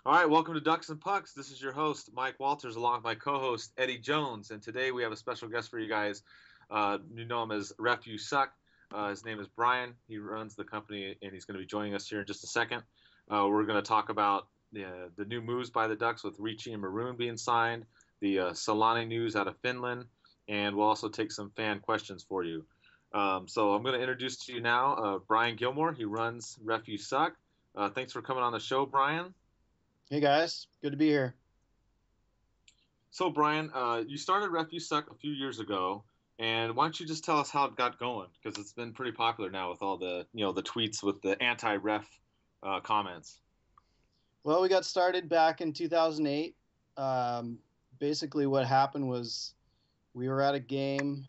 All right, welcome to Ducks and Pucks. This is your host, Mike Walters, along with my co-host, Eddy Jones. And today we have a special guest for you guys. You know him as Ref You Suck. His name is Brian. He runs the company, and he's going to be joining us here in just a second. We're going to talk about the new moves by the Ducks with Ritchie and Maroon being signed, the Selanne news out of Finland, and we'll also take some fan questions for you. So I'm going to introduce to you now Brian Gilmore. He runs Ref You Suck. Thanks for coming on the show, Brian. Hey guys, good to be here. So Brian, you started Ref You Suck a few years ago, and why don't you just tell us how it got going? Because it's been pretty popular now with all the the tweets with the anti-ref comments. Well, we got started back in 2008. Basically, what happened was we were at a game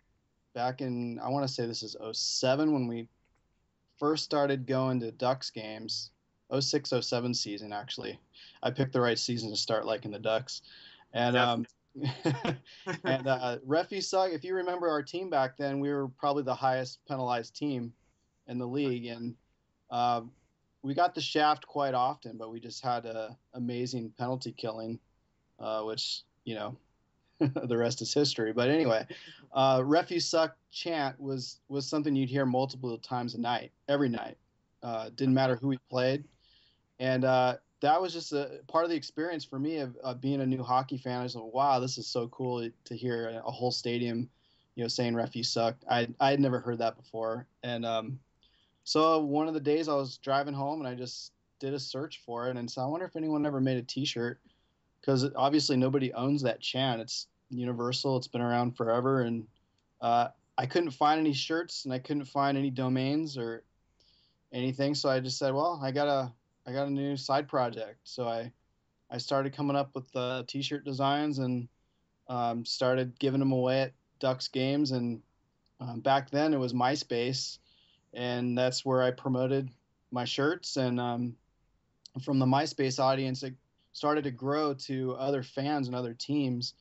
back in, I want to say this is '07 when we first started going to Ducks games. '06, '07 season, actually. I picked the right season to start liking the Ducks. And Ref You Suck, if you remember our team back then, we were probably the highest penalized team in the league. And we got the shaft quite often, but we just had a amazing penalty killing, which, the rest is history. But anyway, Ref You Suck chant was something you'd hear multiple times a night, every night. Didn't matter who we played. And that was just a part of the experience for me of being a new hockey fan. I was like, wow, this is so cool to hear a whole stadium, saying Ref You Suck. I had never heard that before. And so one of the days I was driving home and I just did a search for it. And so I wonder if anyone ever made a T-shirt, because obviously nobody owns that chant. It's universal. It's been around forever. And I couldn't find any shirts and I couldn't find any domains or anything. So I just said, well, I got a new side project. So I started coming up with T-shirt designs and started giving them away at Ducks games. And back then it was MySpace, and that's where I promoted my shirts. And from the MySpace audience, it started to grow to other fans and other teams.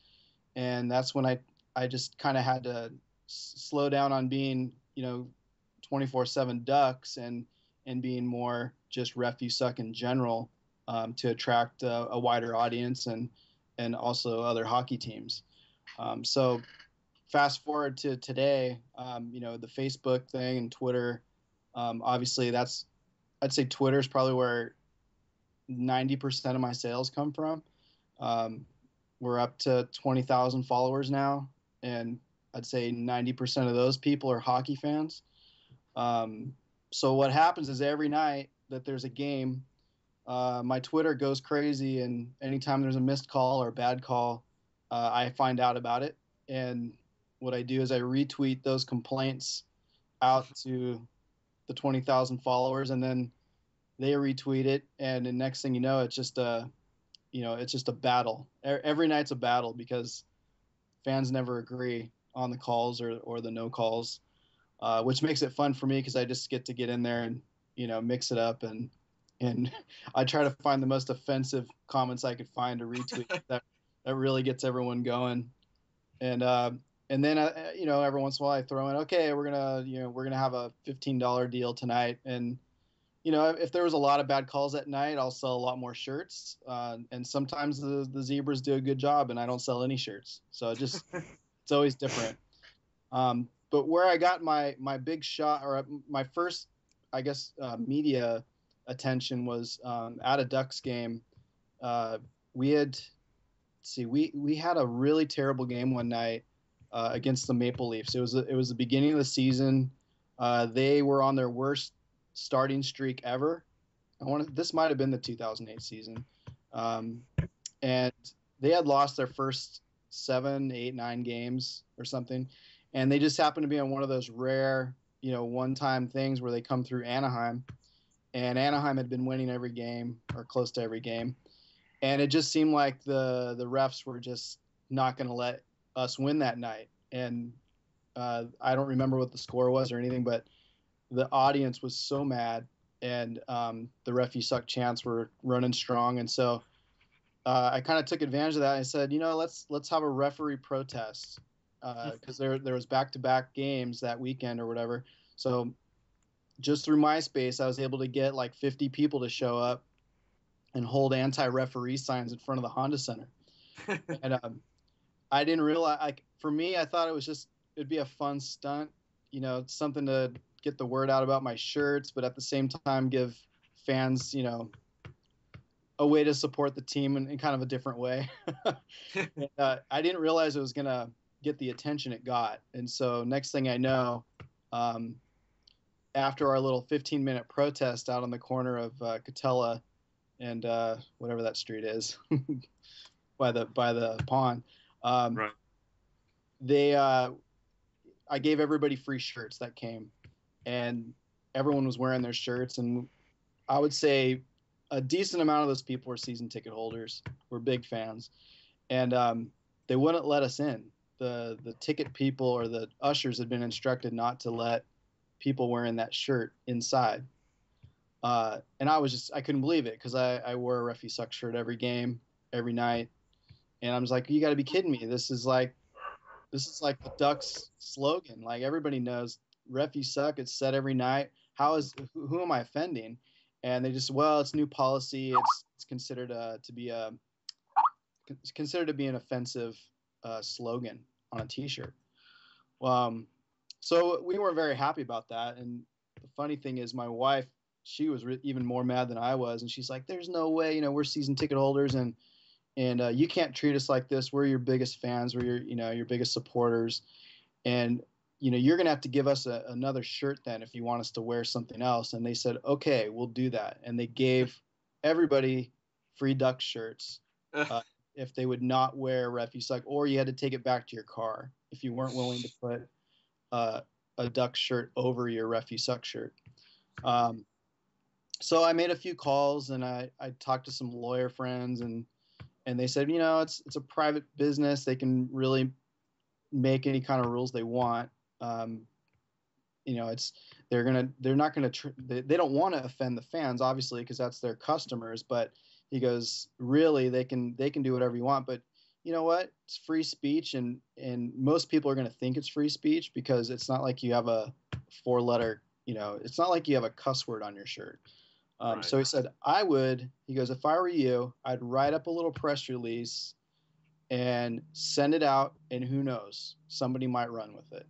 And that's when I just kind of had to slow down on being, 24/7 Ducks and being more just Ref You Suck in general, to attract a wider audience and also other hockey teams. So fast forward to today, the Facebook thing and Twitter. Obviously, I'd say Twitter is probably where 90% of my sales come from. We're up to 20,000 followers now, and I'd say 90% of those people are hockey fans. So what happens is every night that there's a game, my Twitter goes crazy, and anytime there's a missed call or a bad call, I find out about it. And what I do is I retweet those complaints out to the 20,000 followers, and then they retweet it. And the next thing you know, it's just a battle. Every night's a battle because fans never agree on the calls or the no calls, which makes it fun for me because I just get to get in there and, mix it up. And I try to find the most offensive comments I could find to retweet that really gets everyone going. And then, every once in a while I throw in, okay, we're going to have a $15 deal tonight. And, if there was a lot of bad calls at night, I'll sell a lot more shirts. And sometimes the Zebras do a good job and I don't sell any shirts. So it's always different. But where I got my big shot, or my first, I guess, media attention was at a Ducks game. We had a really terrible game one night against the Maple Leafs. It was the beginning of the season. They were on their worst starting streak ever. This might have been the 2008 season, and they had lost their first 7, 8, 9 games or something, and they just happened to be on one of those rare, one-time things where they come through Anaheim, and Anaheim had been winning every game or close to every game, and it just seemed like the refs were just not going to let us win that night. And I don't remember what the score was or anything, but the audience was so mad, and the Ref You Suck chants were running strong. And so I kind of took advantage of that. I said, let's have a referee protest, because there was back-to-back games that weekend or whatever. So just through MySpace, I was able to get like 50 people to show up and hold anti-referee signs in front of the Honda Center. And I didn't realize, like, for me, I thought it'd be a fun stunt, something to get the word out about my shirts, but at the same time give fans, a way to support the team in kind of a different way. I didn't realize it was going to get the attention it got. And so next thing I know, after our little 15-minute protest out on the corner of Catella and whatever that street is by the pond, Right. I gave everybody free shirts that came, and everyone was wearing their shirts. And I would say a decent amount of those people were season ticket holders, were big fans, and they wouldn't let us in. The ticket people or the ushers had been instructed not to let people wearing that shirt inside. And I couldn't believe it, because I wore a Ref You Suck shirt every game, every night. And I was like, you got to be kidding me. This is like the Ducks slogan. Like, everybody knows Ref You Suck. It's said every night. Who am I offending? And they just, well, it's new policy. It's considered to be an offensive slogan on a T-shirt. So we weren't very happy about that. And the funny thing is, my wife, she was even more mad than I was, and she's like, "There's no way, we're season ticket holders, and you can't treat us like this. We're your biggest fans. We're your biggest supporters, and you're gonna have to give us another shirt then if you want us to wear something else." And they said, "Okay, we'll do that." And they gave everybody free Duck shirts if they would not wear Ref You Suck, or you had to take it back to your car if you weren't willing to put a Duck shirt over your Ref You Suck shirt. So I made a few calls, and I talked to some lawyer friends, and they said, it's a private business. They can really make any kind of rules they want. They don't want to offend the fans, obviously, because that's their customers. But he goes, really, they can do whatever you want. But you know what? It's free speech, and most people are going to think it's free speech, because it's not like you have a 4-letter, it's not like you have a cuss word on your shirt. Right. So he said, he goes, if I were you, I'd write up a little press release and send it out, and who knows, somebody might run with it.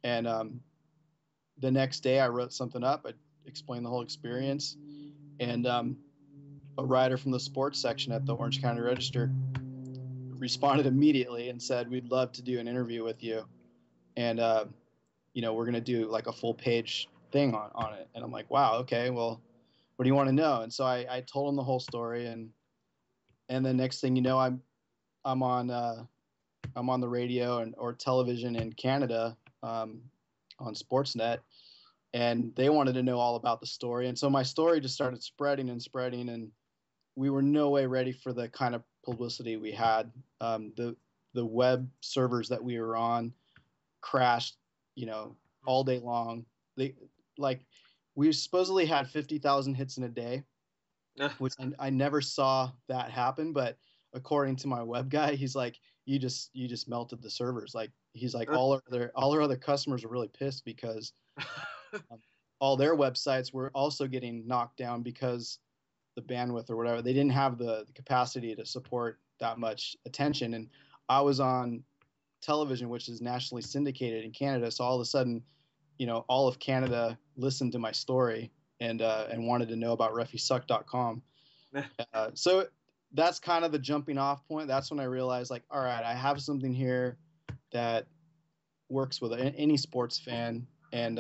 And the next day I wrote something up. I explained the whole experience, and a writer from the sports section at the Orange County Register responded immediately and said, "We'd love to do an interview with you, and we're going to do like a full page thing on it." And I'm like, wow, okay, well, what do you want to know? And so I told him the whole story, and the next thing you know, I'm on the radio or television in Canada, on Sportsnet, and they wanted to know all about the story. And so my story just started spreading, and we were no way ready for the kind of publicity we had. The web servers that we were on crashed, all day long. We supposedly had 50,000 hits in a day, which I never saw that happen. But according to my web guy, he's like, you just melted the servers. Like, he's like, all our other customers are really pissed, because all their websites were also getting knocked down because the bandwidth or whatever, they didn't have the capacity to support that much attention. And I was on television, which is nationally syndicated in Canada. So all of a sudden, all of Canada listened to my story and wanted to know about refusuck.com. So that's kind of the jumping off point. That's when I realized, like, all right, I have something here that works with any sports fan. And,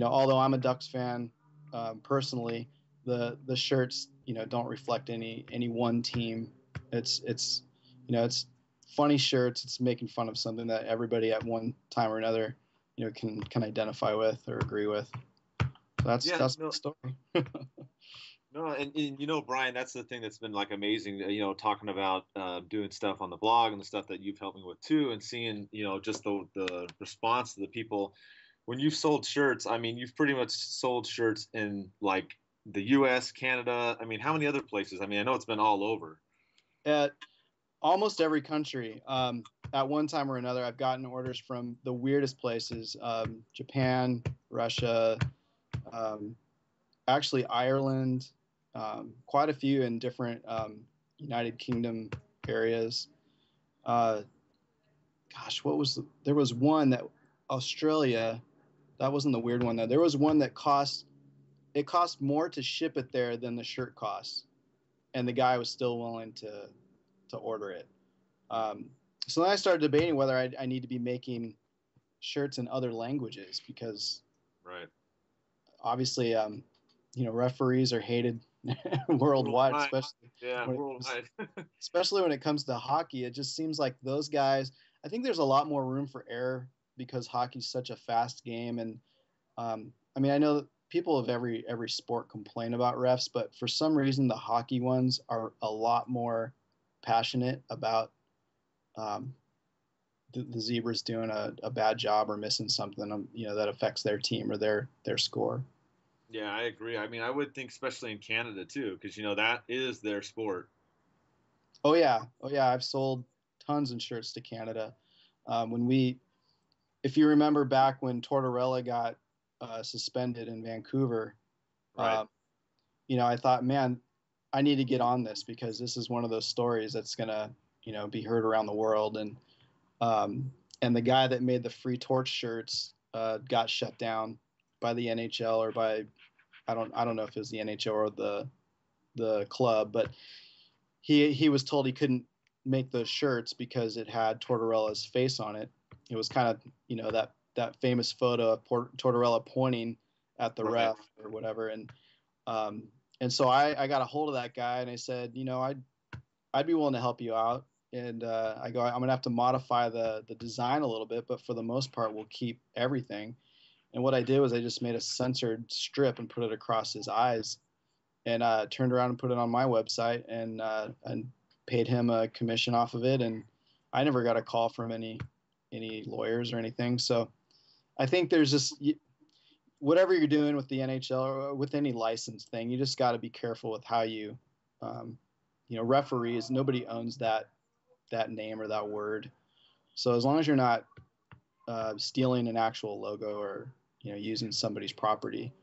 although I'm a Ducks fan personally, the shirts, don't reflect any one team. It's funny shirts. It's making fun of something that everybody at one time or another, can identify with or agree with. So that's the story. No, and Brian, that's the thing that's been like amazing, talking about doing stuff on the blog and the stuff that you've helped me with too, and seeing, just the response to the people. When you've sold shirts, I mean, you've pretty much sold shirts in like the U.S., Canada. I mean, how many other places? I mean, I know it's been all over. At almost every country. At one time or another, I've gotten orders from the weirdest places: Japan, Russia, actually Ireland, quite a few in different United Kingdom areas. Gosh, there was one that Australia, that wasn't the weird one though. There was one that cost more to ship it there than the shirt costs, and the guy was still willing to order it. So then I started debating whether I need to be making shirts in other languages, because Right. obviously, referees are hated worldwide, Worldwide. Yeah, worldwide. especially when it comes to hockey. It just seems like those guys. I think there's a lot more room for error because hockey's such a fast game, and I mean, I know that people of every sport complain about refs, but for some reason, the hockey ones are a lot more passionate about the Zebras doing a bad job or missing something, that affects their team or their score. Yeah, I agree. I mean, I would think especially in Canada too, because that is their sport. Oh yeah, I've sold tons of shirts to Canada. If you remember back when Tortorella got suspended in Vancouver, Right. I thought, man, I need to get on this because this is one of those stories that's gonna, be heard around the world. And the guy that made the Free Torch shirts got shut down by the NHL or by I don't know if it was the NHL or the club, but he was told he couldn't make those shirts because it had Tortorella's face on it. It was kind of that famous photo of Tortorella pointing at the Right. ref or whatever, um, and so I got a hold of that guy and I said, I'd be willing to help you out. And I'm gonna have to modify the design a little bit, but for the most part, we'll keep everything. And what I did was I just made a censored strip and put it across his eyes, and turned around and put it on my website, and paid him a commission off of it. And I never got a call from any lawyers or anything. So I think there's just whatever you're doing with the NHL or with any license thing, you just got to be careful with how you, referees. Nobody owns that name or that word. So as long as you're not stealing an actual logo or using somebody's property,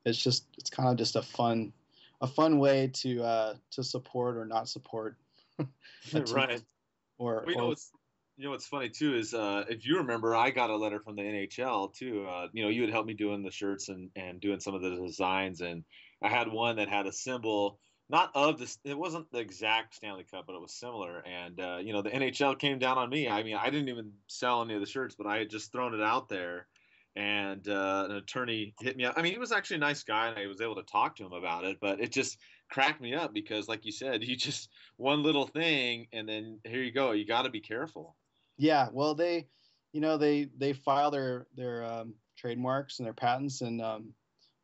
it's kind of just a fun way to support or not support a team. Right. Or, Well, what's funny too is if you remember, I got a letter from the NHL too. You had helped me doing the shirts and doing some of the designs, and I had one that had a symbol, not of this. It wasn't the exact Stanley Cup, but it was similar. And the NHL came down on me. I mean, I didn't even sell any of the shirts, but I had just thrown it out there, and an attorney hit me up. I mean, he was actually a nice guy, and I was able to talk to him about it, but it just cracked me up because, like you said, you just one little thing, and then here you go. You got to be careful. Yeah, well, they file their trademarks and their patents, and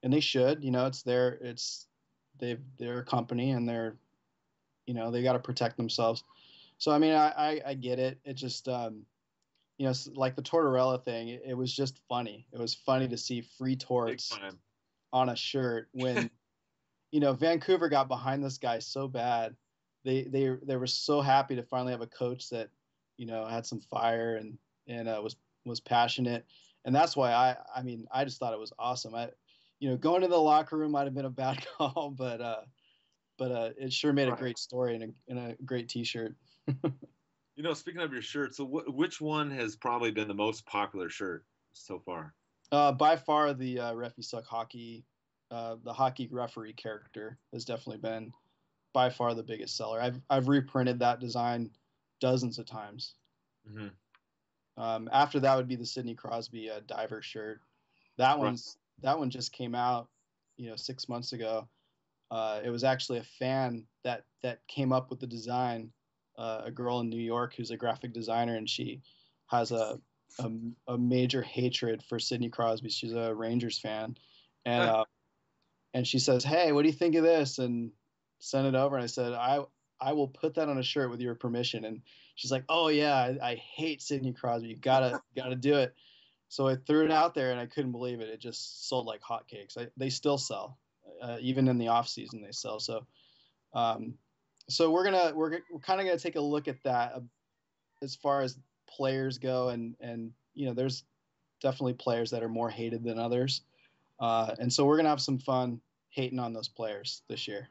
they should. They're a company, and they got to protect themselves. So I mean, I get it. It just like the Tortorella thing. It was just funny. It was funny to see Free Torts on a shirt when Vancouver got behind this guy so bad. They were so happy to finally have a coach that had some fire and was passionate, and that's why I just thought it was awesome. Going to the locker room might have been a bad call, but it sure made a great story and a great T-shirt. Speaking of your shirt, so which one has probably been the most popular shirt so far? By far, the Ref You Suck hockey, the hockey referee character has definitely been by far the biggest seller. I've reprinted that design dozens of times. Mm-hmm. After that would be the Sidney Crosby diver shirt. That one just came out, 6 months ago. It was actually a fan that came up with the design, a girl in New York who's a graphic designer, and she has a major hatred for Sidney Crosby. She's a Rangers fan, and she says, "Hey, what do you think of this?" And sent it over, and I said, I will put that on a shirt with your permission. And she's like, "Oh yeah, I hate Sidney Crosby. You gotta do it." So I threw it out there, and I couldn't believe it. It just sold like hotcakes. They still sell, even in the off season they sell. So, so we're kind of gonna take a look at that as far as players go, and there's definitely players that are more hated than others, and so we're gonna have some fun hating on those players this year.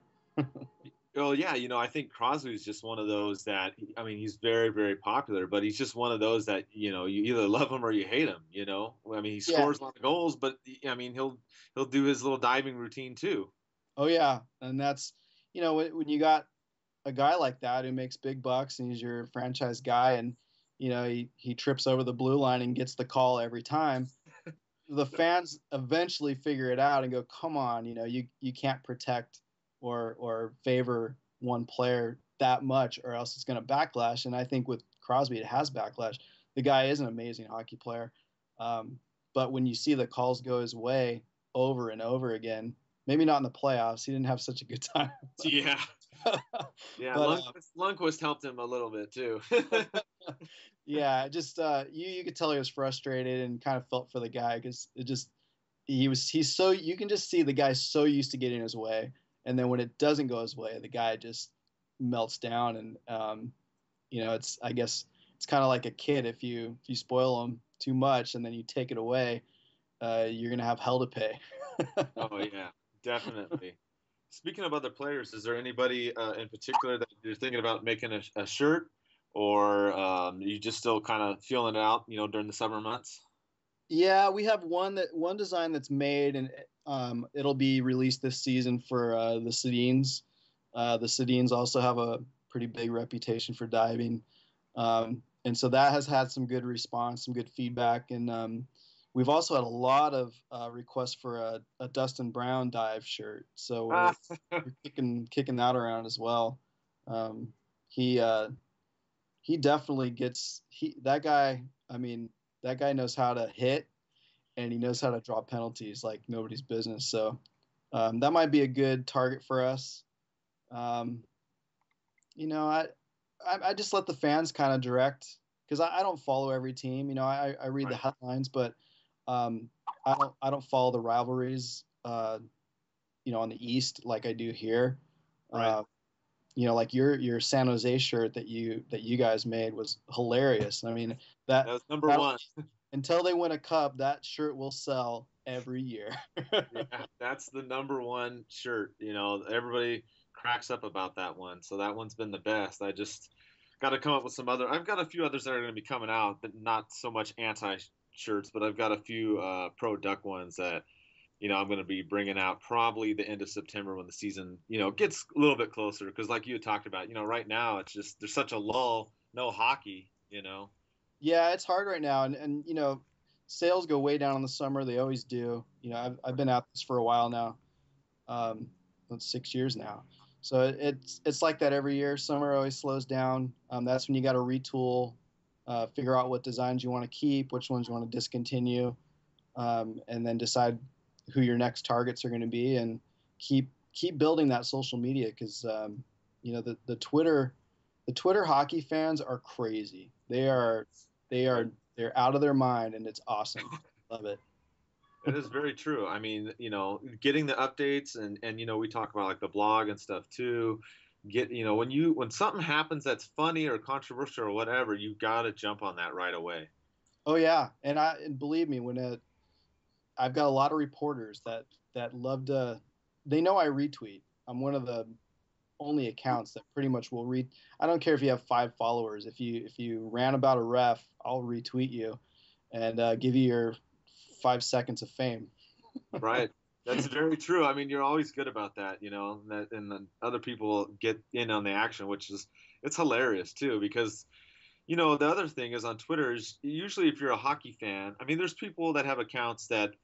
Well, yeah, I think Crosby's just one of those that, I mean, he's very, very popular, but he's just one of those that, you either love him or you hate him, I mean, he Yeah. scores a lot of goals, but I mean, he'll do his little diving routine too. Oh yeah, and that's when you got a guy like that who makes big bucks and he's your franchise guy, and he trips over the blue line and gets the call every time. The fans eventually figure it out and go, come on, you can't protect or favor one player that much, or else it's going to backlash. And I think with Crosby, it has backlash. The guy is an amazing hockey player, but when you see the calls go his way over and over again, maybe not in the playoffs, he didn't have such a good time. Yeah. Yeah, but, Lundqvist helped him a little bit too. Yeah, just you could tell he was frustrated and kind of felt for the guy, because he's so, you can just see the guy's so used to getting his way, and then when it doesn't go his way, the guy just melts down. And I guess it's kind of like a kid. If you spoil him too much and then you take it away, you're gonna have hell to pay. Oh yeah, definitely. Speaking of other players, is there anybody in particular that you're thinking about making a shirt, or you just still kind of feeling it out, during the summer months? Yeah, we have one design that's made, and it'll be released this season for the Sedins. The Sedins also have a pretty big reputation for diving, and so that has had some good response, some good feedback, and we've also had a lot of requests for a Dustin Brown dive shirt. So we're kicking that around as well. He definitely that guy. I mean, that guy knows how to hit, and he knows how to draw penalties like nobody's business. So that might be a good target for us. I just let the fans kind of direct, because I don't follow every team. I read the headlines, but I don't follow the rivalries. On the East like I do here. Right. Like your San Jose shirt that you guys made was hilarious. I mean, that was number one. Until they win a cup, that shirt will sell every year. Yeah, that's the number one shirt. Everybody cracks up about that one. So that one's been the best. I just got to come up with some other. I've got a few others that are going to be coming out, but not so much anti shirts. But I've got a few pro Duck ones that I'm going to be bringing out probably the end of September, when the season gets a little bit closer. Because like you had talked about, right now it's just there's such a lull, no hockey. Yeah, it's hard right now, and sales go way down in the summer. They always do. I've been at this for a while now. That's 6 years now. So it's like that every year. Summer always slows down. That's when you got to retool, figure out what designs you want to keep, which ones you want to discontinue, and then decide who your next targets are going to be, and keep building that social media, because the Twitter hockey fans are crazy. They're out of their mind, and it's awesome. Love it. It is very true. I mean, getting the updates, and we talk about like the blog and stuff too. When something happens that's funny or controversial or whatever, you've got to jump on that right away. Oh yeah, and believe me, I've got a lot of reporters that love to. They know I retweet. I'm one of the only accounts that pretty much will read. I don't care if you have 5 followers. If you ran about a ref, I'll retweet you and give you your 5 seconds of fame. Right. That's very true. I mean, you're always good about that, and then other people get in on the action, it's hilarious too, because the other thing is on Twitter is usually if you're a hockey fan, I mean, there's people that have accounts that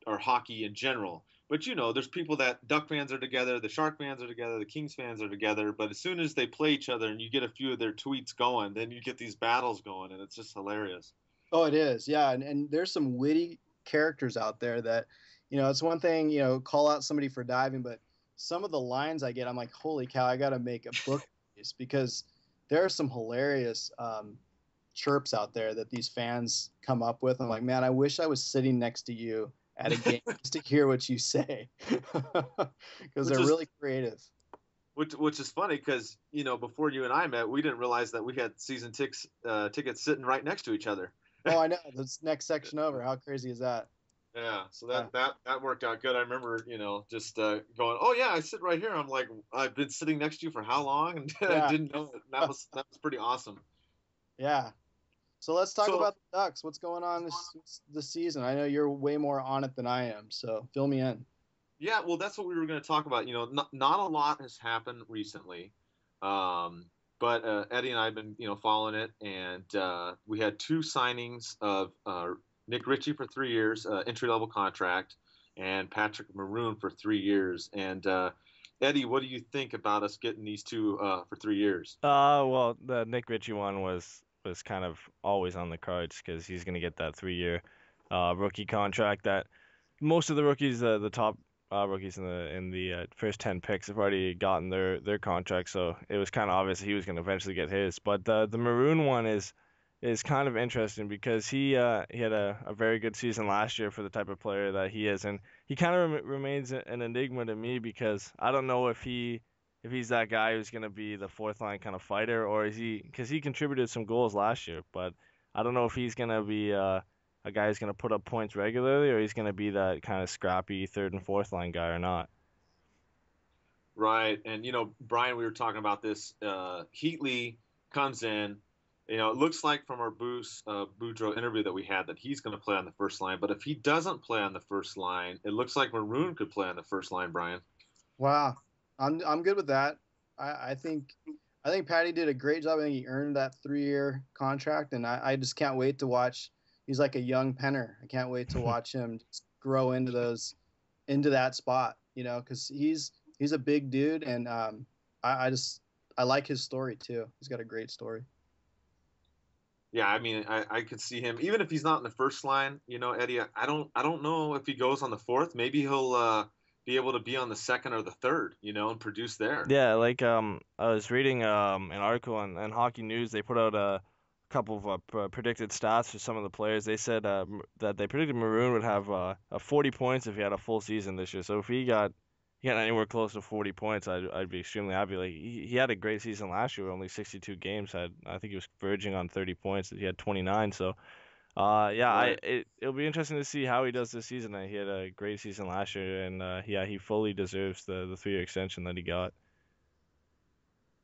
are hockey in general. But there's people that Duck fans are together, the Shark fans are together, the Kings fans are together. But as soon as they play each other and you get a few of their tweets going, then you get these battles going, and it's just hilarious. Oh, it is, yeah. And there's some witty characters out there that, it's one thing, call out somebody for diving, but some of the lines I get, I'm like, holy cow, I got to make a book of these, because there are some hilarious chirps out there that these fans come up with. I'm like, man, I wish I was sitting next to you at a game just to hear what you say, because they're really creative. Which is funny, because before you and I met, we didn't realize that we had season tickets sitting right next to each other. Oh, I know. This next section over. How crazy is that? Yeah, so Yeah. that worked out good. I remember, just going, "Oh yeah, I sit right here." I'm like, "I've been sitting next to you for how long?" And I Yeah. didn't know it. That was pretty awesome. Yeah. So let's talk So about the Ducks. What's going on this season? I know you're way more on it than I am, so fill me in. yeah, well, that's what we were going to talk about. Not a lot has happened recently, um, but Eddie and I have been, following it, and we had two signings of Nick Ritchie for 3 years, entry level contract, and Patrick Maroon for 3 years. And Eddie, what do you think about us getting these two for 3 years? Well, the Nick Ritchie one was kind of always on the cards because he's gonna get that 3 year rookie contract that most of the rookies, the top rookies in the first 10 picks have already gotten their contract, so it was kind of obvious he was gonna eventually get his. But the Maroon one is kind of interesting because he had a very good season last year for the type of player that he is, and he kind of remains an enigma to me because I don't know if he's that guy who's going to be the fourth line kind of fighter, or is he, because he contributed some goals last year, but I don't know if he's going to be a guy who's going to put up points regularly, or he's going to be that kind of scrappy third and fourth line guy or not. Right. And, Brian, we were talking about this. Heatley comes in. It looks like from our Boudreaux interview that we had that he's going to play on the first line. But if he doesn't play on the first line, it looks like Maroon could play on the first line, Brian. Wow, I'm good with that. I think Patty did a great job. I think he earned that 3 year contract, and I just can't wait to watch. He's like a young Penner. I can't wait to watch him just grow into that spot. Because he's a big dude, and I like his story too. He's got a great story. Yeah, I mean, I could see him even if he's not in the first line. Eddie, I don't know if he goes on the fourth. Maybe he'll be able to be on the second or the third. And produce there. Yeah, like I was reading an article on Hockey News. They put out a couple of predicted stats for some of the players. They said that they predicted Maroon would have 40 points if he had a full season this year. So if he got anywhere close to 40 points, I'd be extremely happy. Like he had a great season last year, only 62 games. I think he was verging on 30 points. He had 29. So yeah, Right. it'll be interesting to see how he does this season. He had a great season last year, and yeah, he fully deserves the 3 year extension that he got.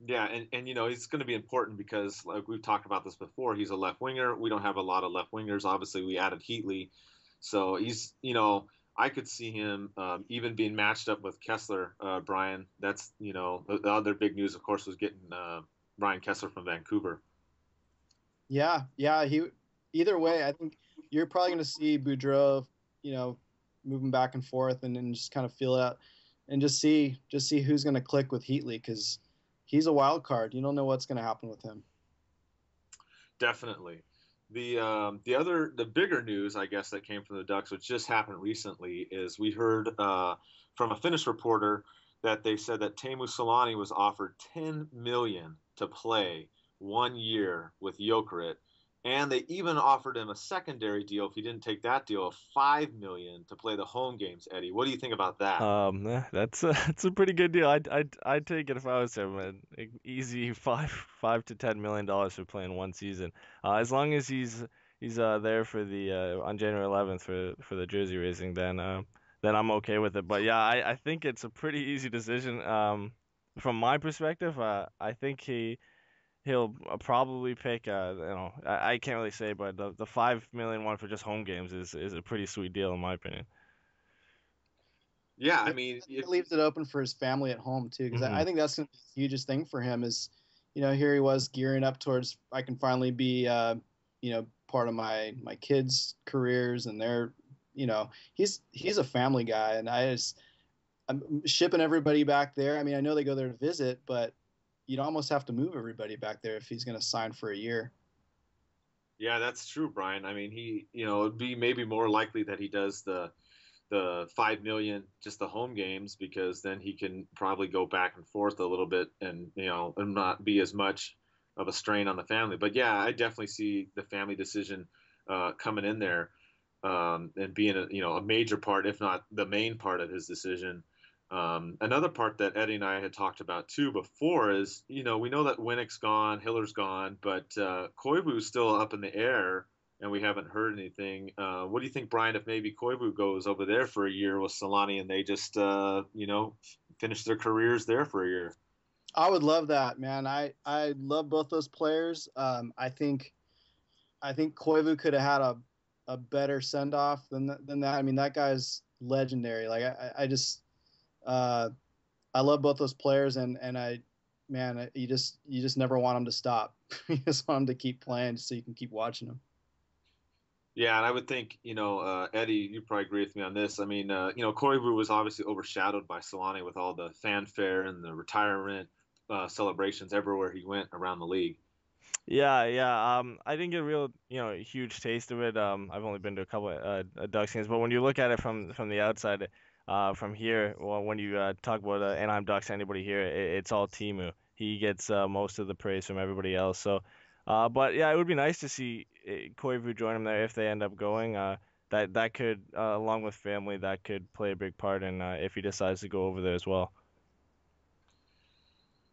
Yeah, and he's going to be important because like we've talked about this before, he's a left winger. We don't have a lot of left wingers. Obviously, we added Heatley, so he's I could see him even being matched up with Kessler. Brian, that's the other big news, of course, was getting Brian Kessler from Vancouver. Yeah, yeah. Either way, I think you're probably going to see Boudreaux, you know, moving back and forth, and then just kind of feel it out, and just see who's going to click with Heatley because he's a wild card. You don't know what's going to happen with him. Definitely. The bigger news, I guess, that came from the Ducks, which just happened recently, is we heard from a Finnish reporter that they said that Teemu Selanne was offered 10 million to play 1 year with Jokerit, and they even offered him a secondary deal if he didn't take that deal of 5 million to play the home games. Eddie, what do you think about that? That's a pretty good deal. I'd take it if I was him. Man. Easy five to $10 million for playing one season. As long as he's there for the on January 11th for the jersey raising, then I'm okay with it. But yeah, I think it's a pretty easy decision. From my perspective, I think he'll probably pick. I can't really say, but the 5 million one for just home games is a pretty sweet deal in my opinion. Yeah, I It, mean, it leaves it open for his family at home too, because I Hmm. think that's the hugest thing for him is, here he was gearing up towards I can finally be, part of my kids' careers, and they're, he's a family guy, and I'm shipping everybody back there. I mean, I know they go there to visit, but you'd almost have to move everybody back there if he's going to sign for a year. yeah, that's true, Brian. I mean, it'd be maybe more likely that he does the 5 million just the home games because then he can probably go back and forth a little bit and not be as much of a strain on the family. But yeah, I definitely see the family decision coming in there and being a major part, if not the main part of his decision. Another part that Eddie and I had talked about too before is we know that Winnick's gone, Hiller's gone, but Koivu's still up in the air and we haven't heard anything. What do you think, Brian, if maybe Koivu goes over there for a year with Selanne and they just, finish their careers there for a year? I would love that, man. I love both those players. I think Koivu could have had a better send off than that. I mean, that guy's legendary. Like I just I love both those players, and you just never want them to stop. You just want them to keep playing so you can keep watching them. Yeah, and I would think, Eddy, you probably agree with me on this. I mean, Koivu was obviously overshadowed by Selanne with all the fanfare and the retirement celebrations everywhere he went around the league. Yeah, yeah. I didn't get a real, huge taste of it. I've only been to a couple of Ducks games, but when you look at it from the outside, from here, well, when you talk about Anaheim Ducks, anybody here, it's all Teemu. He gets most of the praise from everybody else. So, but yeah, it would be nice to see Koivu join him there if they end up going. That could, along with family, that could play a big part in if he decides to go over there as well.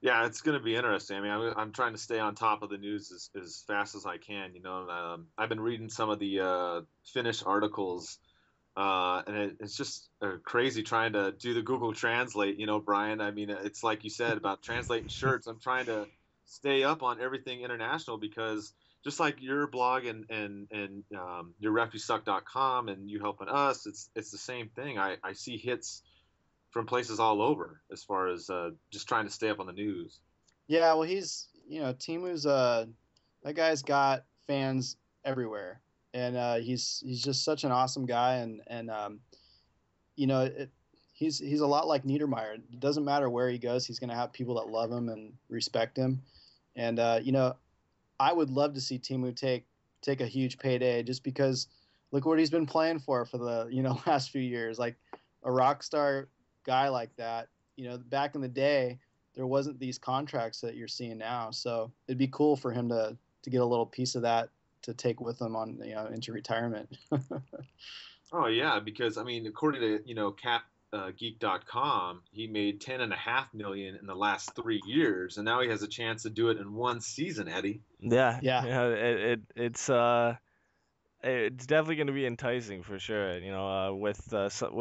Yeah, it's going to be interesting. I mean, I'm trying to stay on top of the news as fast as I can. I've been reading some of the Finnish articles, and it's just crazy trying to do the Google Translate. Brian. I mean, it's like you said about translating shirts. I'm trying to stay up on everything international because just like your blog and your refusuck.com and you helping us, it's the same thing. I see hits from places all over as far as just trying to stay up on the news. Yeah, well, Teemu's that guy's got fans everywhere, and he's just such an awesome guy, and he's a lot like Niedermeyer. It doesn't matter where he goes, he's going to have people that love him and respect him, and I would love to see Teemu take a huge payday just because look what he's been playing for the last few years, like a rock star guy like that. Back in the day, there wasn't these contracts that you're seeing now. So it'd be cool for him to get a little piece of that to take with him on into retirement. Oh yeah, because I mean, according to capgeek.com, he made 10.5 million in the last 3 years, and now he has a chance to do it in one season. Eddy. Yeah, Yeah. It's definitely going to be enticing for sure. With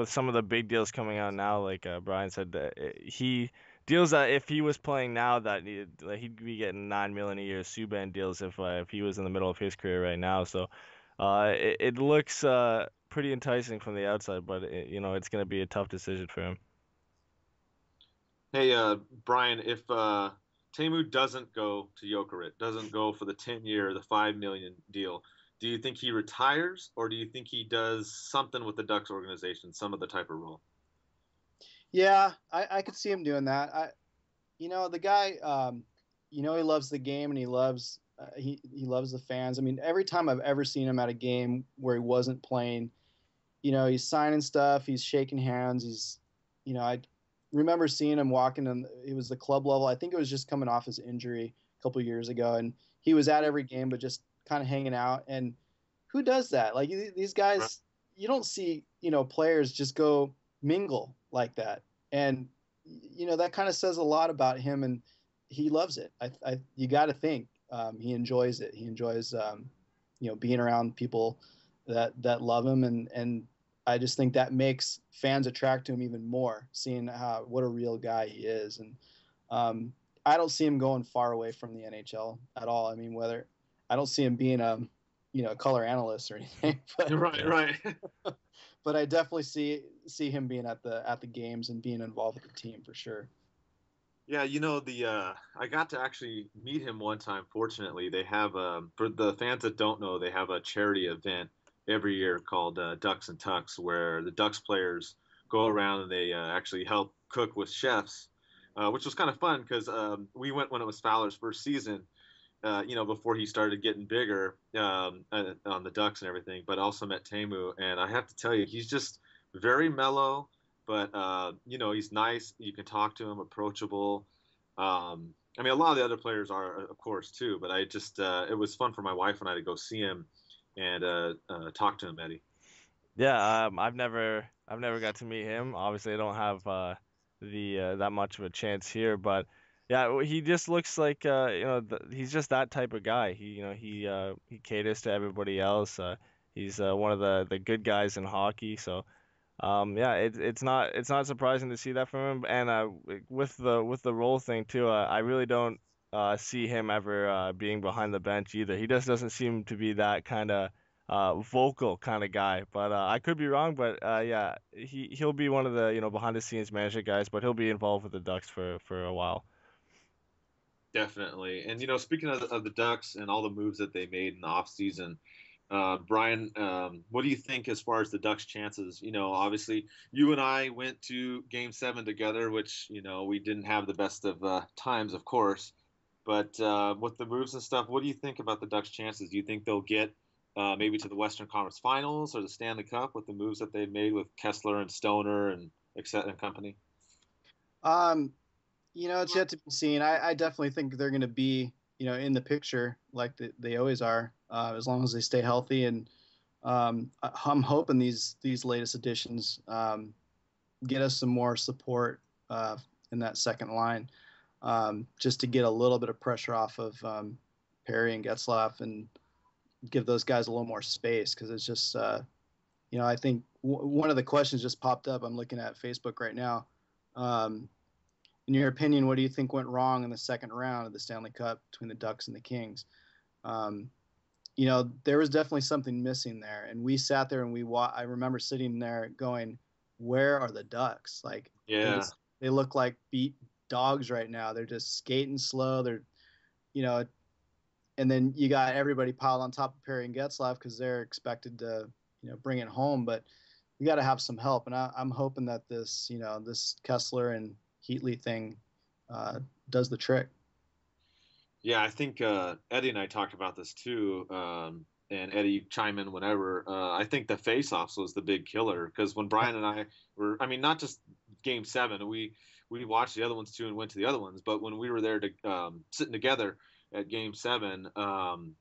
some of the big deals coming out now, like Brian said, he deals that if he was playing now, that he'd be getting 9 million a year Subban deals if he was in the middle of his career right now. So, it looks pretty enticing from the outside, but it's going to be a tough decision for him. Hey, Brian, if Teemu doesn't go to Jokerit, doesn't go for the 10-year, the 5 million deal, do you think he retires, or do you think he does something with the Ducks organization, some other type of role? Yeah, I could see him doing that. The guy, he loves the game and he loves he loves the fans. I mean, every time I've ever seen him at a game where he wasn't playing, he's signing stuff, he's shaking hands, I remember seeing him walking, and it was the club level. I think it was just coming off his injury a couple years ago, and he was at every game, but just kind of hanging out. And who does that? Like these guys, right. You don't see players just go mingle like that, and that kind of says a lot about him, and he loves it. You got to think he enjoys it. He enjoys being around people that love him, and I just think that makes fans attract to him even more, seeing what a real guy he is. And I don't see him going far away from the NHL at all. I mean, I don't see him being a color analyst or anything. But, right. But I definitely see him being at the games and being involved with the team for sure. Yeah, I got to actually meet him one time. Fortunately, they have for the fans that don't know, they have a charity event every year called DucksNPucks, where the Ducks players go around and they actually help cook with chefs, which was kind of fun because we went when it was Fowler's first season, before he started getting bigger on the Ducks and everything, but also met Teemu. And I have to tell you, he's just very mellow, but, he's nice. You can talk to him, approachable. I mean, a lot of the other players are, of course, too, but I just, it was fun for my wife and I to go see him and talk to him, Eddy. Yeah, I've never got to meet him. Obviously, I don't have that much of a chance here, but Yeah, he just looks like he's just that type of guy. He caters to everybody else. He's one of the good guys in hockey. So yeah, it's not surprising to see that from him. And with the role thing too, I really don't see him ever being behind the bench either. He just doesn't seem to be that kind of vocal kind of guy. But I could be wrong. But yeah, he'll be one of the behind the scenes manager guys. But he'll be involved with the Ducks for a while. Definitely. And speaking of the Ducks and all the moves that they made in the offseason, Brian, what do you think as far as the Ducks' chances? Obviously, you and I went to Game 7 together, which we didn't have the best of times, of course. But with the moves and stuff, what do you think about the Ducks' chances? Do you think they'll get maybe to the Western Conference Finals or the Stanley Cup with the moves that they've made with Kessler and Stoner and and company? Um, it's yet to be seen. I definitely think they're going to be, in the picture like they always are, as long as they stay healthy. And I'm hoping these latest additions get us some more support in that second line, just to get a little bit of pressure off of Perry and Getzlaf and give those guys a little more space, because it's just, I think one of the questions just popped up. I'm looking at Facebook right now. In your opinion, what do you think went wrong in the second round of the Stanley Cup between the Ducks and the Kings? There was definitely something missing there, and we sat there and I remember sitting there going, "Where are the Ducks? Like, Yeah. they look like beat dogs right now. They're just skating slow. They're, you know, and then you got everybody piled on top of Perry and Getzlaf because they're expected to, bring it home. But we got to have some help, and I'm hoping that this Kessler and Heatley thing does the trick. Yeah, I think Eddy and I talked about this too. And Eddy, chime in whenever. I think the face-offs was the big killer because when Brian and I were, I mean, not just Game 7, we watched the other ones too and went to the other ones, but when we were there to sitting together at Game 7,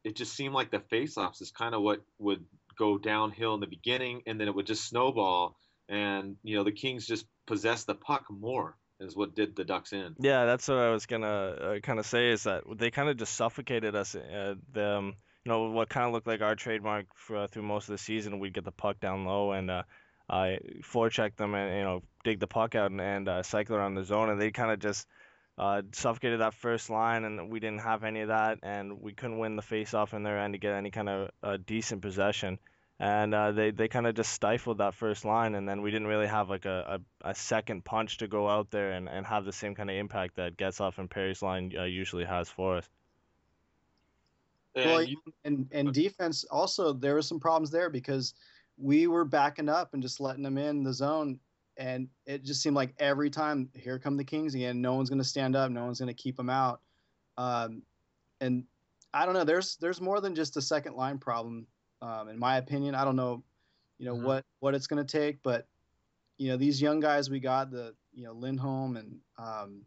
it just seemed like the face-offs is kind of what would go downhill in the beginning, and then it would just snowball, and the Kings just possessed the puck more is what did the Ducks in. Yeah, that's what I was gonna kind of say is that they kind of just suffocated us. What kind of looked like our trademark through most of the season, we'd get the puck down low and I forecheck them and dig the puck out and cycle around the zone, and they kind of just suffocated that first line, and we didn't have any of that, and we couldn't win the face-off in their end to get any kind of decent possession. And they kind of just stifled that first line, and then we didn't really have like a second punch to go out there and have the same kind of impact that Getzlaf and Perry's line usually has for us. Well, and defense also, there were some problems there because we were backing up and just letting them in the zone, and it just seemed like every time, here come the Kings again. No one's going to stand up. No one's going to keep them out. And I don't know. There's more than just a second line problem. In my opinion, I don't know, what it's going to take, but these young guys we got, the Lindholm and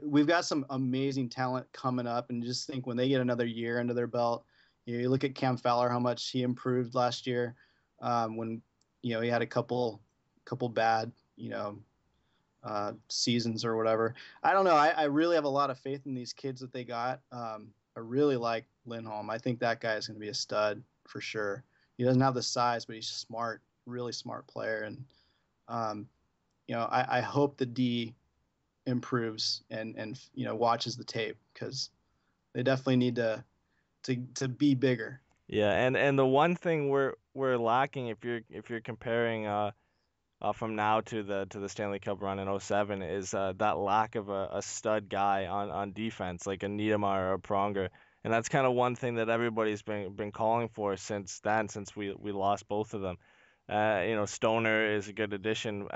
we've got some amazing talent coming up, and just think when they get another year under their belt, you look at Cam Fowler, how much he improved last year, when he had a couple bad seasons or whatever. I don't know. I really have a lot of faith in these kids that they got. I really like Lindholm. I think that guy is going to be a stud for sure. He doesn't have the size, but he's smart, really smart player. And, I hope the D improves and watches the tape, because they definitely need to be bigger. Yeah, and the one thing we're lacking if you're comparing from now to the Stanley Cup run in '07 is that lack of a stud guy on defense like a Niedermayer or a Pronger. And that's kind of one thing that everybody's been calling for since we lost both of them. Stoner is a good addition,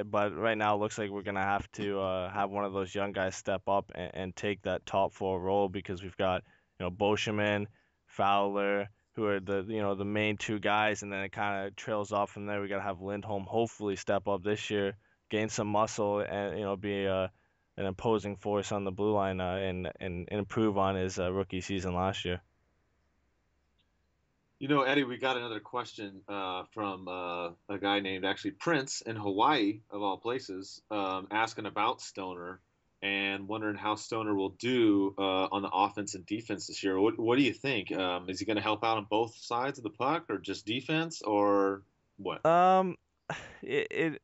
but right now it looks like we're gonna have to have one of those young guys step up and take that top four role, because we've got Boschman, Fowler, who are the main two guys, and then it kind of trails off from there. We gotta have Lindholm hopefully step up this year, gain some muscle, and be an imposing force on the blue line, and improve on his rookie season last year. Eddy, we got another question from a guy named actually Prince in Hawaii, of all places, asking about Stoner. and wondering how Stoner will do on the offense and defense this year. What do you think? Is he going to help out on both sides of the puck, or just defense, or what? Um, it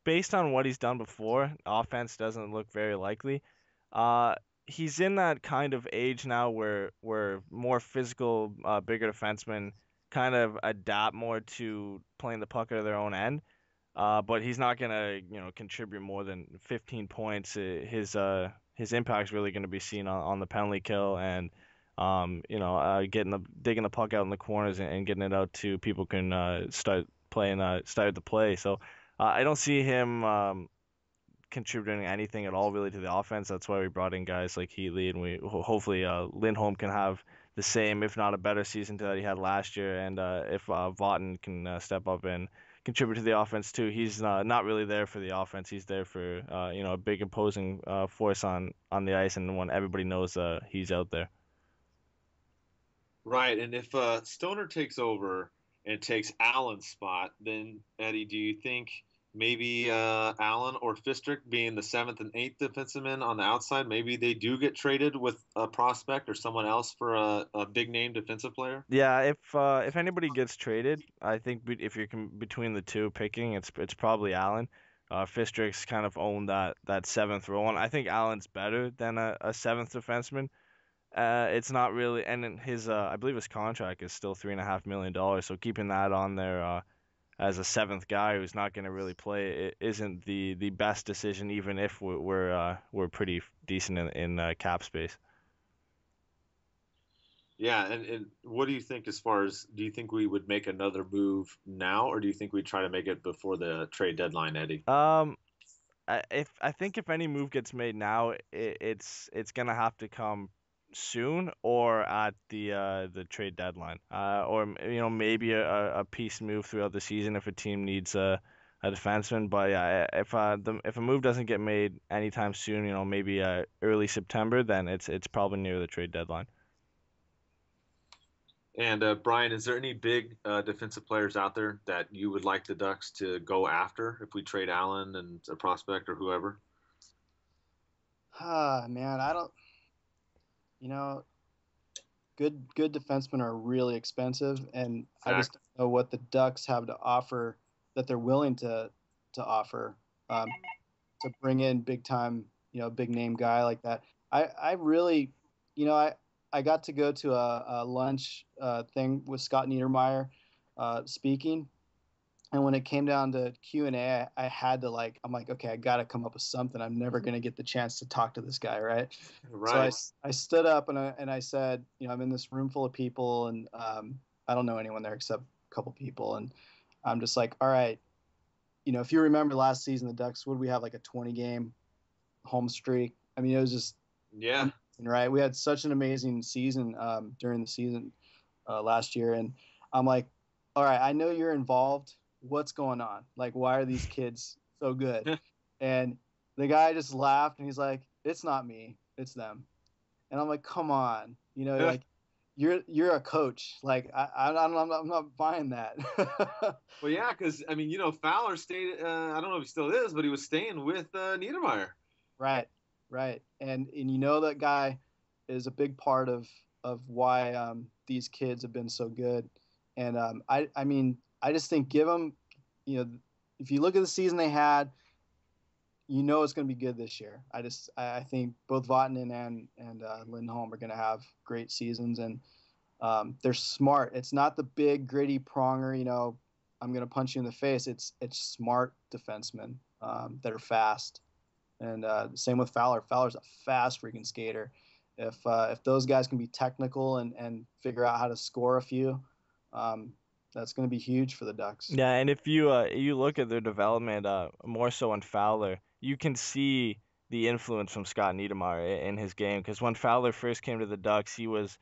based on what he's done before, offense doesn't look very likely. Uh, he's in that kind of age now where more physical, bigger defensemen kind of adapt more to playing the puck out of their own end. But he's not gonna, contribute more than 15 points. His impact's really gonna be seen on the penalty kill and, digging the puck out in the corners and getting it out to people who can start the play. So I don't see him contributing anything at all really to the offense. That's why we brought in guys like Heatley, and hopefully Lindholm can have the same, if not a better season that he had last year. And if Vaughton can step up and contribute to the offense too. He's not really there for the offense. He's there for a big imposing force on the ice, and when everybody knows he's out there. Right, and if Stoner takes over and takes Allen's spot, then Eddie, do you think maybe Allen or Fistrick being the seventh and eighth defenseman on the outside, maybe they do get traded with a prospect or someone else for a big name defensive player? Yeah, if anybody gets traded, I think if you're between the two picking, it's probably Allen. Fistrick's kind of owned that seventh role, and I think Allen's better than a seventh defenseman. It's not really, and then his I believe his contract is still $3.5 million. So keeping that on there as a seventh guy who's not going to really play it isn't the best decision, even if we're pretty decent in cap space. Yeah, and what do you think as far as, do you think we would make another move now, or do you think we'd try to make it before the trade deadline, Eddie? I think if any move gets made now, it's gonna have to come soon or at the trade deadline, or maybe a piece move throughout the season if a team needs a defenseman. But yeah, if a move doesn't get made anytime soon, maybe early September, then it's probably near the trade deadline. And Brian, is there any big defensive players out there that you would like the Ducks to go after if we trade Allen and a prospect or whoever? Man, I don't. You know, good defensemen are really expensive, and I just Exactly. don't know what the Ducks have to offer that they're willing to offer to bring in big time, big name guy like that. I really, I got to go to a lunch thing with Scott Niedermayer speaking, and when it came down to Q&A, I had to I'm like, okay, I got to come up with something. I'm never going to get the chance to talk to this guy, right? So Right. I stood up and I said, I'm in this room full of people, and I don't know anyone there except a couple people, and I'm just like, all right, if you remember last season, the Ducks, would we have like a 20 game home streak? I mean, it was just Yeah. amazing, right? We had such an amazing season during the season last year, and I'm like, all right, I know you're involved. What's going on? Like, why are these kids so good? And the guy just laughed and he's like, it's not me, it's them. And I'm like, come on, like you're a coach. Like I'm not buying that. Well, yeah, because I mean, Fowler stayed. I don't know if he still is, but he was staying with Niedermeyer. Right, right. And that guy is a big part of why these kids have been so good. And I mean, I just think give them, if you look at the season they had, it's going to be good this year. I think both Vatanen and Lindholm are going to have great seasons, and they're smart. It's not the big gritty pronger, I'm going to punch you in the face. It's smart defensemen that are fast. And same with Fowler. Fowler's a fast freaking skater. If those guys can be technical and figure out how to score a few, that's going to be huge for the Ducks. Yeah, and if you look at their development, more so on Fowler, you can see the influence from Scott Niedermayer in his game. Because when Fowler first came to the Ducks, he was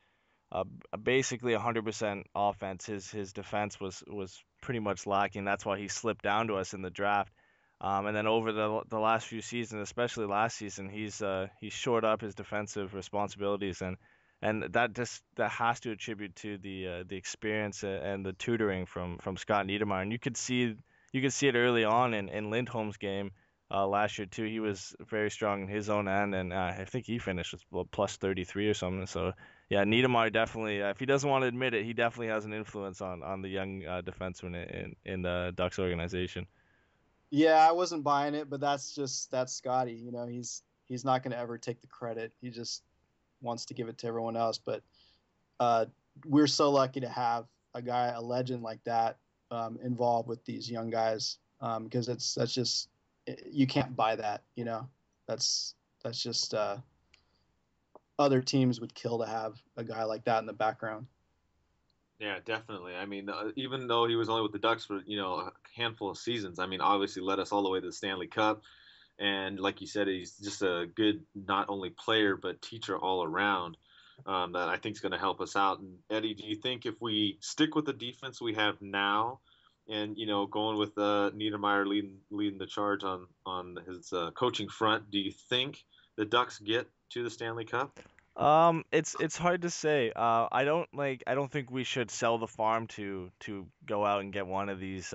basically 100% offense. His defense was pretty much lacking. That's why he slipped down to us in the draft. And then over the last few seasons, especially last season, he's shored up his defensive responsibilities, and that has to attribute to the experience and the tutoring from Scott Niedermayer. And you could see it early on in Lindholm's game. last year too. He was very strong in his own end, and I think he finished with plus 33 or something. So yeah, Niedermeyer definitely, if he doesn't want to admit it, he definitely has an influence on the young defenseman in the Ducks organization. Yeah, I wasn't buying it, but that's Scotty. You know, he's not going to ever take the credit. He just wants to give it to everyone else. But we're so lucky to have a legend like that involved with these young guys because that's just you can't buy that. You know, that's just other teams would kill to have a guy like that in the background. Yeah, definitely. I mean, even though he was only with the Ducks for a handful of seasons, I mean, obviously led us all the way to the Stanley Cup, and like you said, he's just a good not only player but teacher all around. That I think is going to help us out. And Eddie, do you think if we stick with the defense we have now, and going with Niedermeyer leading the charge on his coaching front, do you think the Ducks get to the Stanley Cup? It's hard to say. I don't think we should sell the farm to go out and get one of these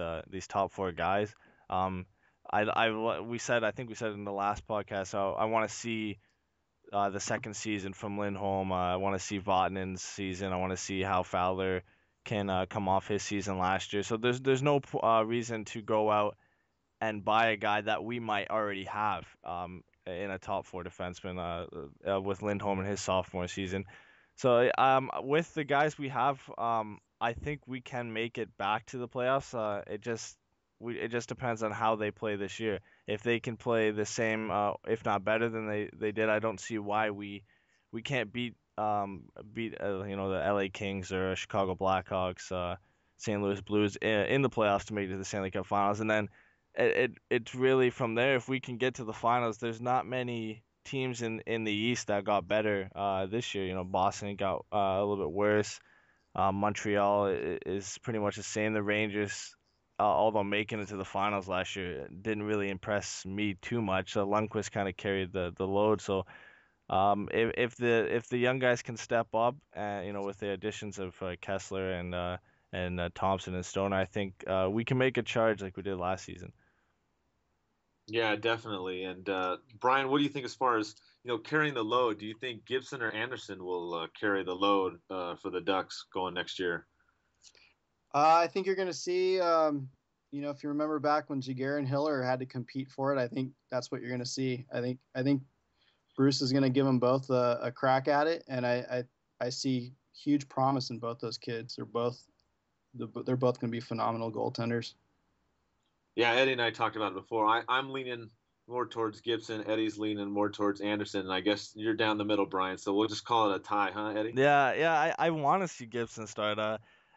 top four guys. Um, I think we said in the last podcast. I want to see the second season from Lindholm. I want to see Votanen's season. I want to see how Fowler can come off his season last year. So there's no reason to go out and buy a guy that we might already have in a top four defenseman with Lindholm in his sophomore season. So with the guys we have, I think we can make it back to the playoffs. It just depends on how they play this year. If they can play the same, if not better than they did, I don't see why we can't beat the LA Kings or Chicago Blackhawks, St. Louis Blues in the playoffs to make it to the Stanley Cup Finals, and then it's really from there. If we can get to the finals, there's not many teams in the East that got better this year. Boston got a little bit worse. Montreal is pretty much the same. The Rangers, although making it to the finals last year, didn't really impress me too much. Lundqvist kind of carried the load. So if the young guys can step up, with the additions of Kessler and Thompson and Stoner, I think we can make a charge like we did last season. Yeah, definitely. And Brian, what do you think as far as carrying the load? Do you think Gibson or Anderson will carry the load for the Ducks going next year? I think you're going to see, if you remember back when Jaguar and Hiller had to compete for it, I think that's what you're going to see. I think Bruce is going to give them both a crack at it, and I see huge promise in both those kids. They're both going to be phenomenal goaltenders. Yeah, Eddie and I talked about it before. I'm leaning more towards Gibson. Eddie's leaning more towards Anderson, and I guess you're down the middle, Brian. So we'll just call it a tie, huh, Eddie? Yeah. I want to see Gibson start.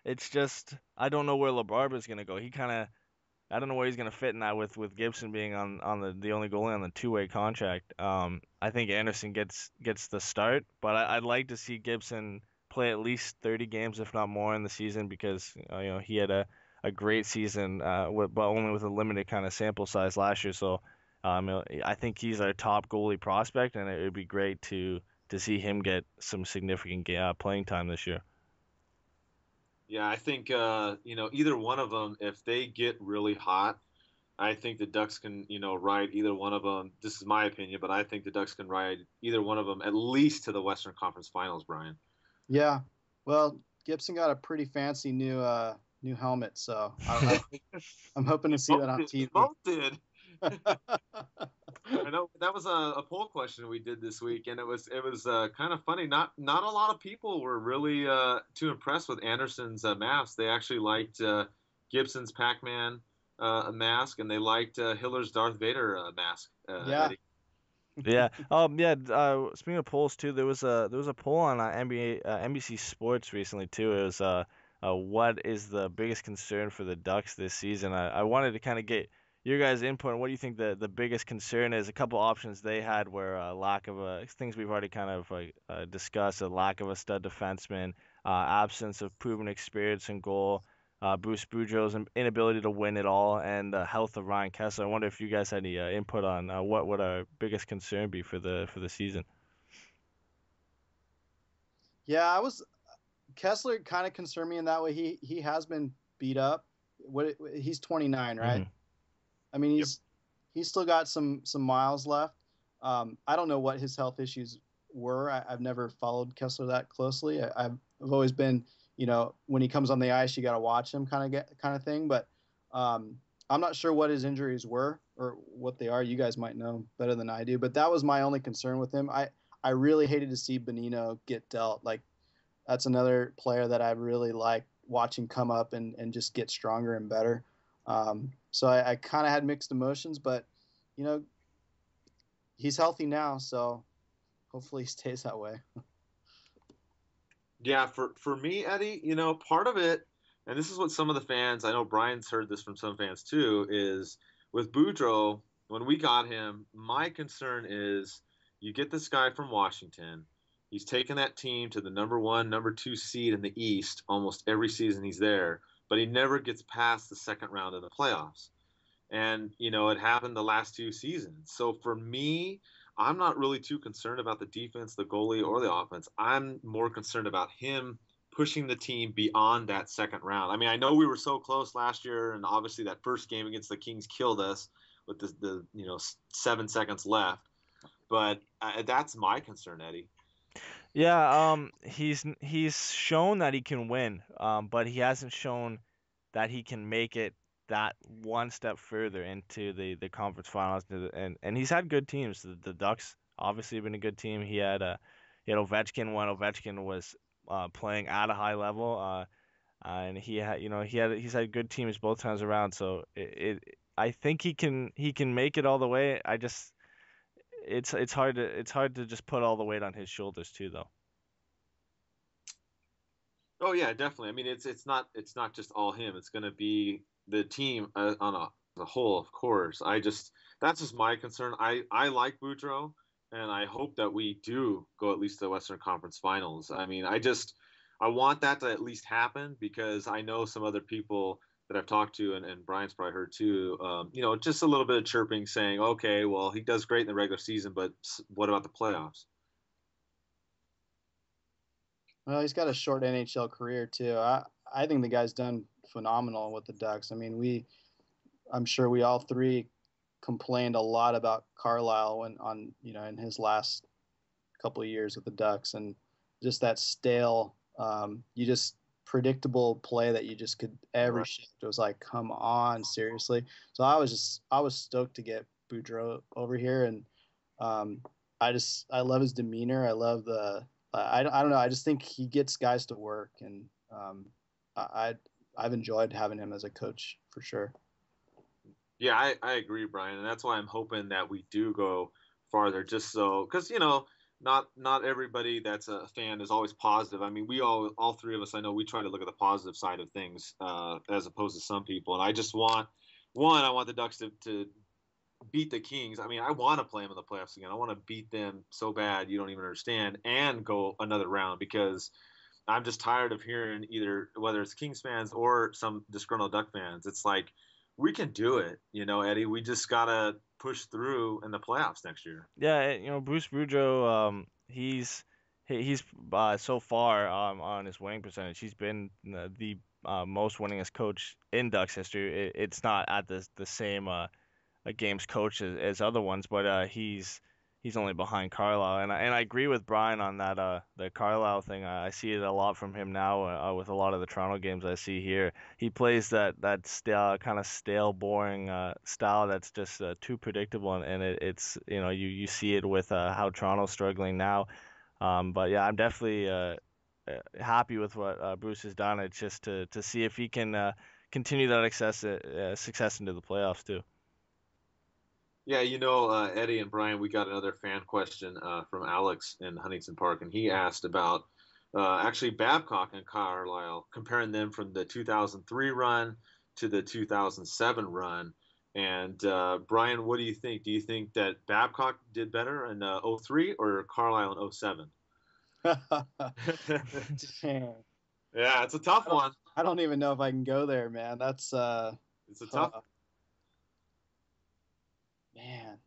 It's just I don't know where LaBarber's gonna go. I don't know where he's gonna fit in that with Gibson being on the only goalie on the two-way contract. I think Anderson gets the start, but I'd like to see Gibson play at least 30 games, if not more, in the season because he had a great season, but only with a limited kind of sample size last year. So I think he's our top goalie prospect, and it would be great to see him get some significant playing time this year. Yeah, I think either one of them, if they get really hot, I think the Ducks can ride either one of them. This is my opinion, but I think the Ducks can ride either one of them at least to the Western Conference Finals, Brian. Yeah, well, Gibson got a pretty fancy new helmet, so I'm hoping to see that on TV. Both did. I know that was a poll question we did this week, and it was kind of funny. Not a lot of people were really too impressed with Anderson's mask. They actually liked Gibson's Pac-Man mask, and they liked Hiller's Darth Vader mask. Yeah. Eddie. Yeah. Speaking of polls too, there was a poll on NBC Sports recently too. It was what is the biggest concern for the Ducks this season? I wanted to kind of get your guys' input on what do you think the biggest concern is. A couple options they had were lack of things we've already kind of discussed: a lack of a stud defenseman, absence of proven experience in goal. Bruce Boudreau's inability to win it all, and the health of Ryan Kessler. I wonder if you guys had any input on what our biggest concern be for the season. Yeah, Kessler kind of concerned me in that way. He has been beat up. He's 29, right? Mm-hmm. I mean, he's still got some miles left. I don't know what his health issues were. I've never followed Kessler that closely. I've always been, when he comes on the ice, you got to watch him kind of thing. But I'm not sure what his injuries were or what they are. You guys might know better than I do. But that was my only concern with him. I really hated to see Bonino get dealt. Like, that's another player that I really like watching come up and just get stronger and better. So I kind of had mixed emotions, but he's healthy now, so hopefully he stays that way. Yeah, for me, Eddie, part of it, and this is what some of the fans, I know Brian's heard this from some fans too, is with Boudreaux, when we got him, my concern is you get this guy from Washington. He's taken that team to the number 1, number 2 seed in the East almost every season he's there, but he never gets past the second round of the playoffs. And, it happened the last 2 seasons. So for me, I'm not really too concerned about the defense, the goalie, or the offense. I'm more concerned about him pushing the team beyond that second round. I mean, I know we were so close last year, and obviously that first game against the Kings killed us with the 7 seconds left. But that's my concern, Eddie. Yeah, he's shown that he can win, but he hasn't shown that he can make it that one step further into the conference finals. And he's had good teams. The Ducks obviously have been a good team. He had Ovechkin when Ovechkin was playing at a high level, and he's had good teams both times around. So I think he can make it all the way. It's hard to just put all the weight on his shoulders too, though. Oh yeah, definitely. I mean, it's not just all him. It's going to be the team on the whole, of course. That's just my concern. I like Boudreaux, and I hope that we do go at least to the Western Conference Finals. I mean, I want that to at least happen because I know some other people that I've talked to, and Brian's probably heard too. Just a little bit of chirping saying, okay, well, he does great in the regular season, but what about the playoffs? Well, he's got a short NHL career too. I think the guy's done phenomenal with the Ducks. I mean, I'm sure we all three complained a lot about Carlyle in his last couple of years with the Ducks, and just that stale, you just predictable play that you just could every shift. It was like, come on, seriously. So I was stoked to get Boudreaux over here, and I love his demeanor. I love I don't know. I just think he gets guys to work, and I've enjoyed having him as a coach for sure. Yeah, I agree, Brian, and that's why I'm hoping that we do go farther, just so because not everybody that's a fan is always positive. I mean, we all three of us, I know we try to look at the positive side of things as opposed to some people, and I just want I want the Ducks to beat the Kings. I mean, I want to play them in the playoffs again. I want to beat them so bad you don't even understand, and go another round because I'm just tired of hearing either whether it's Kings fans or some disgruntled Duck fans. It's like we can do it, Eddie. We just gotta push through in the playoffs next year. Yeah, Bruce Boudreau, he's so far on his winning percentage, he's been the most winningest coach in Ducks history. It's not at the same games coach as other ones, but he's only behind Carlyle, and I agree with Brian on that the Carlyle thing. I see it a lot from him now with a lot of the Toronto games I see here. He plays that stale kind of stale, boring style that's just too predictable, and it's you see it with how Toronto's struggling now. But yeah, I'm definitely happy with what Bruce has done. It's just to see if he can continue that success into the playoffs too. Yeah, Eddie and Brian, we got another fan question from Alex in Huntington Park, and he asked about actually Babcock and Carlyle, comparing them from the 2003 run to the 2007 run. And Brian, what do you think? Do you think that Babcock did better in 03 or Carlyle in 07? Yeah, it's a tough one. I don't even know if I can go there, man. It's a tough. Man,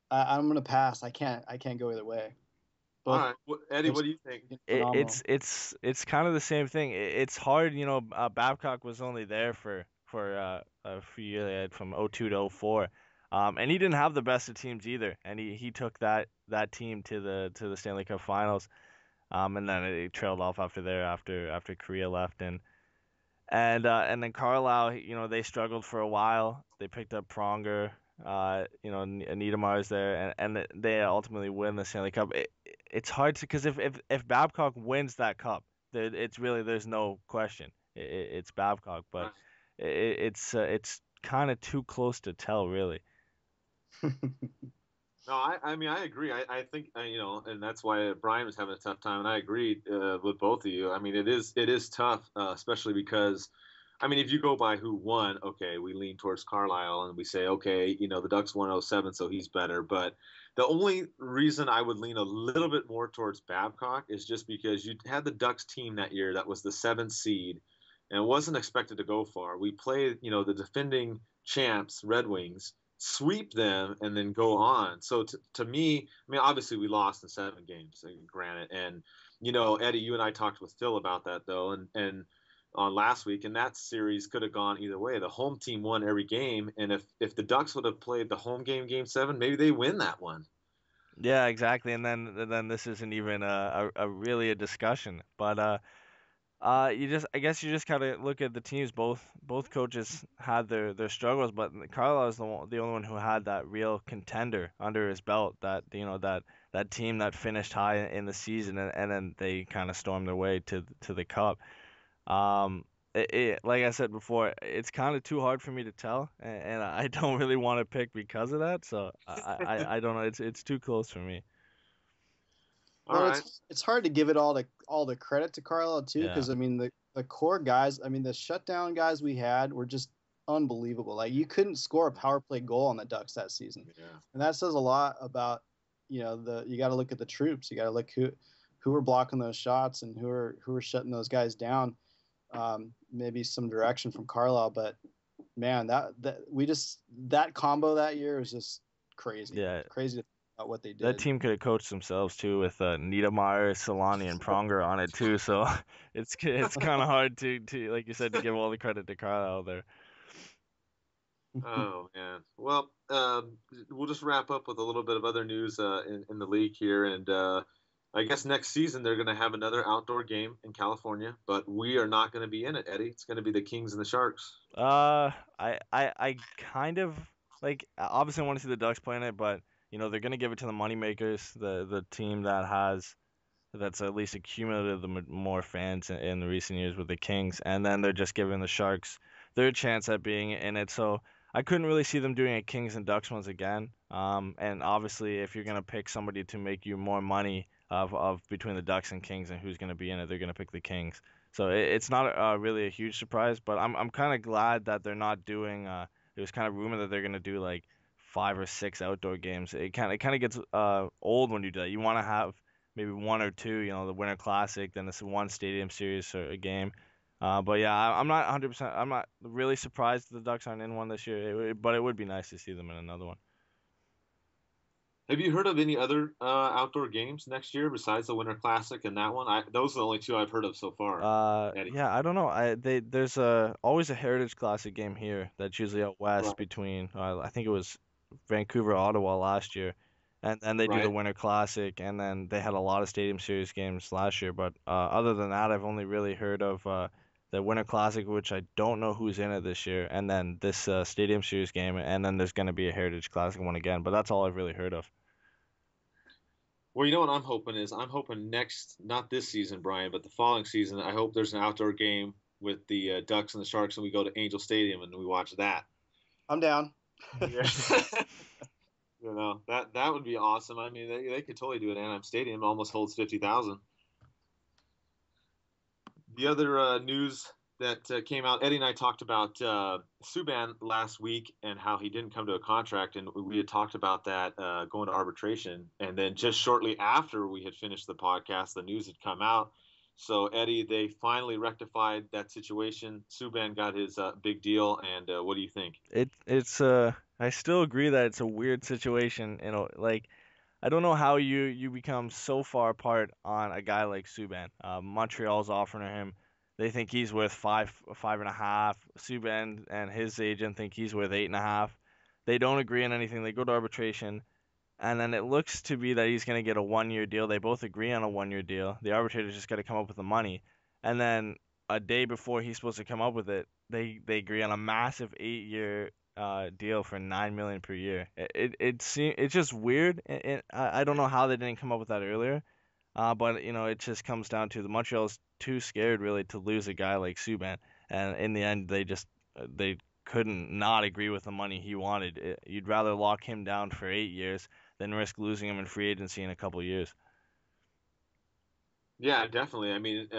I'm gonna pass. I can't go either way. All right, Eddie, what do you think? It's kind of the same thing. It's hard, Babcock was only there for for a few years from '02 to '04. And he didn't have the best of teams either, and he took that team to the Stanley Cup Finals. And then it trailed off after there after Korea left, and then Carlyle, they struggled for a while. They picked up Pronger, Niedermayer's there, and they ultimately win the Stanley Cup. It's hard to, because if Babcock wins that cup, it's really, there's no question. It's Babcock, but it's kind of too close to tell, really. No, I mean, I agree. I think, and that's why Brian was having a tough time, and I agree with both of you. I mean, it is tough, especially because, I mean, if you go by who won, okay, we lean towards Carlisle and we say, okay, the Ducks won '07, so he's better. But the only reason I would lean a little bit more towards Babcock is just because you had the Ducks team that year that was the 7th seed and wasn't expected to go far. We played, the defending champs, Red Wings, sweep them and then go on. So to me, I mean, obviously we lost in 7 games, granted. And, Eddy, you and I talked with Phil about that, though, and on last week, and that series could have gone either way. The home team won every game, and if the Ducks would have played the home game 7, maybe they win that one. Yeah, exactly. And then this isn't even a really a discussion, but I guess you just gotta look at the teams. Both coaches had their struggles, but Carlisle is the only one who had that real contender under his belt. That team that finished high in the season, and then they kind of stormed their way to the cup. Like I said before, it's kind of too hard for me to tell, and I don't really want to pick because of that. So I don't know. It's too close for me. All right. It's hard to give it all the credit to Carlisle too, Yeah. because I mean the core guys, I mean the shutdown guys we had were just unbelievable. Like you couldn't score a power play goal on the Ducks that season, and that says a lot about you got to look at the troops. You got to look who are blocking those shots and who are shutting those guys down. Maybe some direction from Carlisle, but man, that combo that year was just crazy. Yeah. Crazy to think about what they did. That team could have coached themselves too, with Niedermayer, Selanne, and Pronger on it too. So it's kind of hard to like you said, to give all the credit to Carlisle there. Oh man. Well, we'll just wrap up with a little bit of other news in the league here, and I guess next season they're going to have another outdoor game in California, but we are not going to be in it, Eddy. It's going to be the Kings and the Sharks. I kind of like, obviously I want to see the Ducks play in it, but they're gonna give it to the moneymakers, the team that's at least accumulated the more fans in the recent years with the Kings, and then they're just giving the Sharks their chance at being in it. So I couldn't really see them doing a Kings and Ducks once again. And obviously, if you're gonna pick somebody to make you more money of between the Ducks and Kings and who's gonna be in it, they're gonna pick the Kings. So it's not really a huge surprise, but I'm kind of glad that they're not doing. It was kind of rumored that they're gonna do like 5 or 6 outdoor games. It kind of gets old when you do that. You want to have maybe 1 or 2, the Winter Classic, then this one Stadium Series or a game. But yeah, I'm not 100%. I'm not really surprised the Ducks aren't in one this year, but it would be nice to see them in another one. Have you heard of any other outdoor games next year besides the Winter Classic and that one? Those are the only 2 I've heard of so far. Eddy. Yeah, I don't know. There's always a Heritage Classic game here that's usually out west Right. between I think it was Vancouver, Ottawa last year, and then they do the Right. Winter Classic, and then they had a lot of Stadium Series games last year. But other than that, I've only really heard of the Winter Classic, which I don't know who's in it this year, and then this Stadium Series game, and then there's going to be a Heritage Classic one again. But that's all I've really heard of. Well, you know what I'm hoping is next, not this season, Brian, but the following season. I hope there's an outdoor game with the Ducks and the Sharks, and we go to Angel Stadium and we watch that. I'm down. Yeah. That would be awesome. I mean, they could totally do it. Anaheim Stadium almost holds 50,000. The other news that came out, Eddy and I talked about Subban last week and how he didn't come to a contract, and we had talked about that going to arbitration. And then just shortly after we had finished the podcast, the news had come out. So Eddy, they finally rectified that situation. Subban got his big deal, and what do you think? It's I still agree that it's a weird situation. Like, I don't know how you become so far apart on a guy like Subban. Montreal's offering him They think he's worth 5.5. Subban and his agent think he's worth 8.5. They don't agree on anything. They go to arbitration, and then it looks to be that he's going to get a 1-year deal. They both agree on a 1-year deal. The arbitrator's just got to come up with the money, and then a day before he's supposed to come up with it, they agree on a massive 8-year deal for $9 million per year. It's just weird. I don't know how they didn't come up with that earlier. But it just comes down to the Montreal's too scared really to lose a guy like Subban, and in the end they couldn't not agree with the money he wanted. You'd rather lock him down for 8 years than risk losing him in free agency in a couple of years. Yeah, definitely. I mean,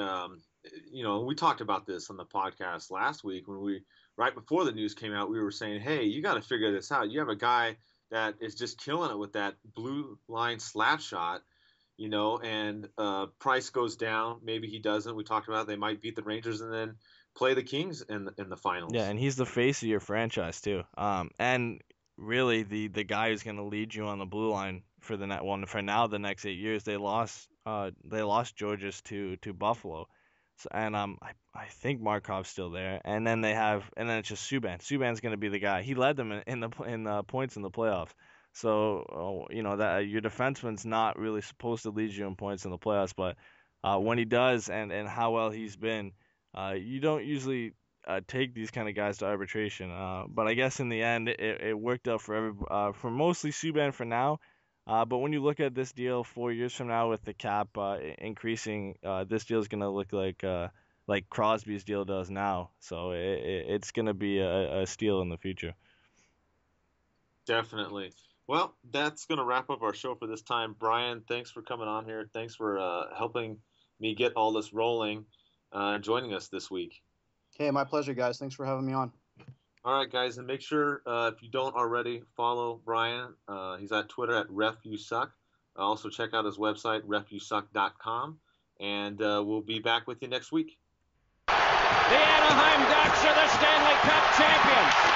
we talked about this on the podcast last week when right before the news came out, we were saying, hey, you got to figure this out. You have a guy that is just killing it with that blue line slap shot. And price goes down. Maybe he doesn't. We talked about they might beat the Rangers and then play the Kings in the finals. Yeah, and he's the face of your franchise too. And really the guy who's going to lead you on the blue line for the next 8 years. They lost Georges to Buffalo, and I think Markov's still there. And then it's just Subban. Subban's going to be the guy. He led them in the points in the playoffs. So, that your defenseman's not really supposed to lead you in points in the playoffs, but when he does and how well he's been, you don't usually take these kind of guys to arbitration. But I guess in the end, it worked out for mostly Subban for now. But when you look at this deal 4 years from now with the cap increasing, this deal is going to look like Crosby's deal does now. So it's going to be a steal in the future. Definitely. Well, that's going to wrap up our show for this time. Brian, thanks for coming on here. Thanks for helping me get all this rolling and joining us this week. Hey, my pleasure, guys. Thanks for having me on. All right, guys, and make sure, if you don't already, follow Brian. He's at Twitter at RefUSuck. Also, check out his website, refusuck.com, and we'll be back with you next week. The Anaheim Ducks are the Stanley Cup champions.